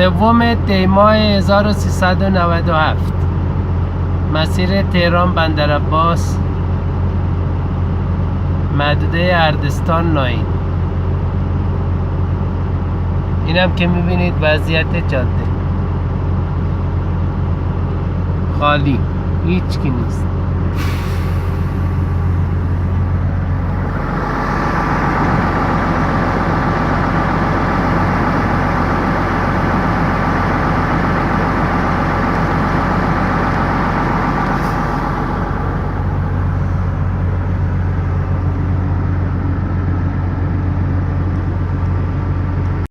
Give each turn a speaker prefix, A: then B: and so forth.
A: سوم دی ماه 1397 مسیر تهران بندرعباس محدوده اردستان ناین. اینم که میبینید وضعیت جاده خالی، هیچ کی نیست.